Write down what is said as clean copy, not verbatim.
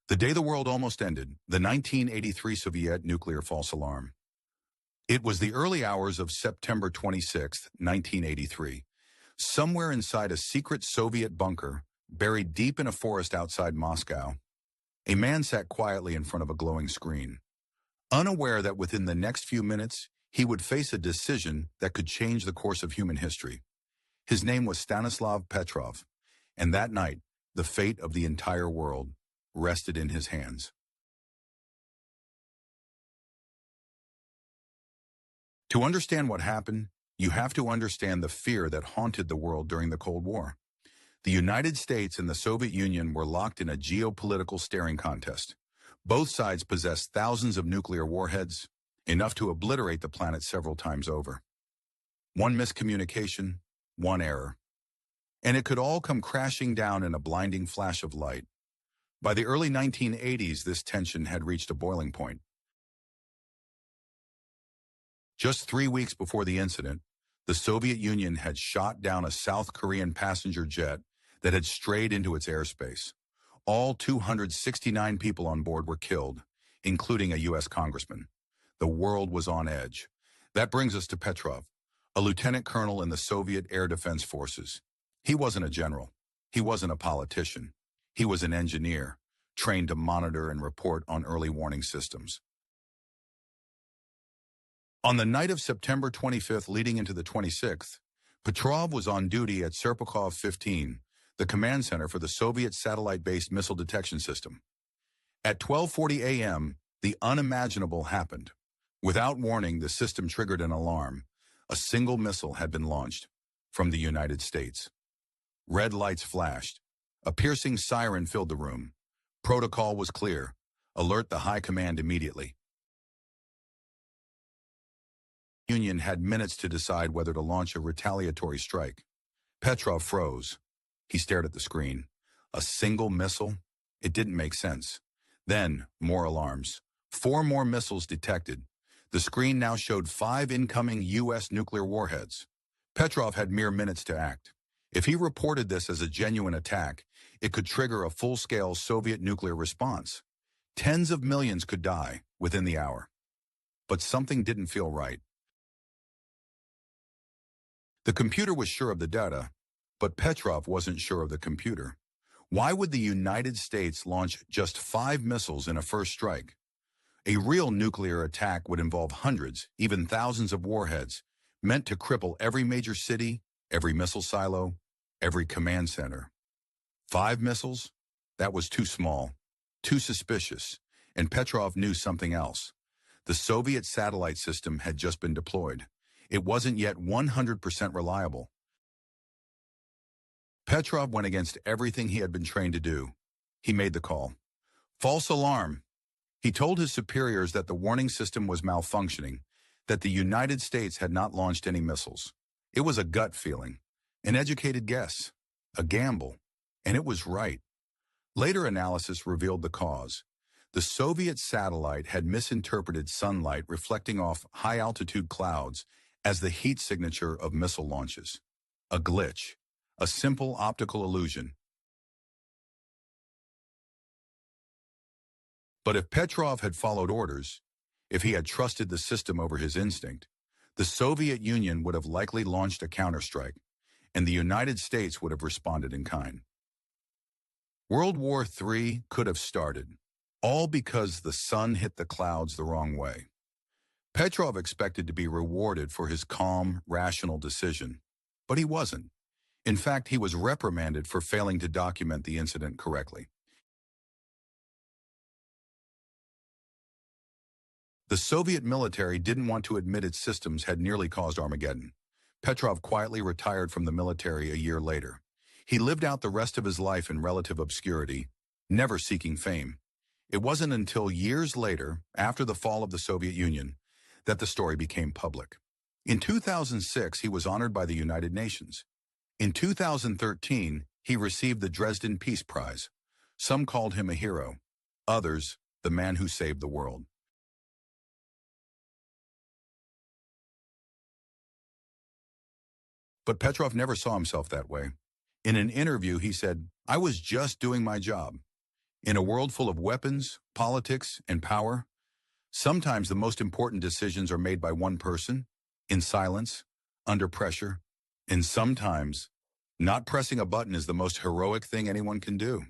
The day the world almost ended, the 1983 Soviet nuclear false alarm. It was the early hours of September 26, 1983. Somewhere inside a secret Soviet bunker, buried deep in a forest outside Moscow, a man sat quietly in front of a glowing screen, unaware that within the next few minutes, he would face a decision that could change the course of human history. His name was Stanislav Petrov, and that night, the fate of the entire world rested in his hands. To understand what happened, you have to understand the fear that haunted the world during the Cold War. The United States and the Soviet Union were locked in a geopolitical staring contest. Both sides possessed thousands of nuclear warheads, enough to obliterate the planet several times over. One miscommunication, one error. And it could all come crashing down in a blinding flash of light. By the early 1980s, this tension had reached a boiling point. Just 3 weeks before the incident, the Soviet Union had shot down a South Korean passenger jet that had strayed into its airspace. All 269 people on board were killed, including a U.S. congressman. The world was on edge. That brings us to Petrov, a lieutenant colonel in the Soviet Air Defense Forces. He wasn't a general. He wasn't a politician. He was an engineer, trained to monitor and report on early warning systems. On the night of September 25th leading into the 26th, Petrov was on duty at Serpukhov 15, the command center for the Soviet satellite-based missile detection system. At 12:40 a.m., the unimaginable happened. Without warning, the system triggered an alarm. A single missile had been launched from the United States. Red lights flashed. A piercing siren filled the room. Protocol was clear. Alert the high command immediately. The Union had minutes to decide whether to launch a retaliatory strike. Petrov froze. He stared at the screen. A single missile? It didn't make sense. Then, more alarms. 4 more missiles detected. The screen now showed 5 incoming U.S. nuclear warheads. Petrov had mere minutes to act. If he reported this as a genuine attack, it could trigger a full-scale Soviet nuclear response. Tens of millions could die within the hour. But something didn't feel right. The computer was sure of the data, but Petrov wasn't sure of the computer. Why would the United States launch just 5 missiles in a first strike? A real nuclear attack would involve hundreds, even thousands of warheads, meant to cripple every major city, every missile silo, every command center. 5 missiles? That was too small, too suspicious, and Petrov knew something else. The Soviet satellite system had just been deployed. It wasn't yet 100% reliable. Petrov went against everything he had been trained to do. He made the call. False alarm. He told his superiors that the warning system was malfunctioning, that the United States had not launched any missiles. It was a gut feeling, an educated guess, a gamble, and it was right. Later analysis revealed the cause. The Soviet satellite had misinterpreted sunlight reflecting off high-altitude clouds as the heat signature of missile launches. A glitch, a simple optical illusion. But if Petrov had followed orders, if he had trusted the system over his instinct, the Soviet Union would have likely launched a counterstrike, and the United States would have responded in kind. World War III could have started, all because the sun hit the clouds the wrong way. Petrov expected to be rewarded for his calm, rational decision, but he wasn't. In fact, he was reprimanded for failing to document the incident correctly. The Soviet military didn't want to admit its systems had nearly caused Armageddon. Petrov quietly retired from the military a year later. He lived out the rest of his life in relative obscurity, never seeking fame. It wasn't until years later, after the fall of the Soviet Union, that the story became public. In 2006, he was honored by the United Nations. In 2013, he received the Dresden Peace Prize. Some called him a hero, others, the man who saved the world. But Petrov never saw himself that way. In an interview, he said, "I was just doing my job." In a world full of weapons, politics, and power, sometimes the most important decisions are made by one person, in silence, under pressure, and sometimes not pressing a button is the most heroic thing anyone can do.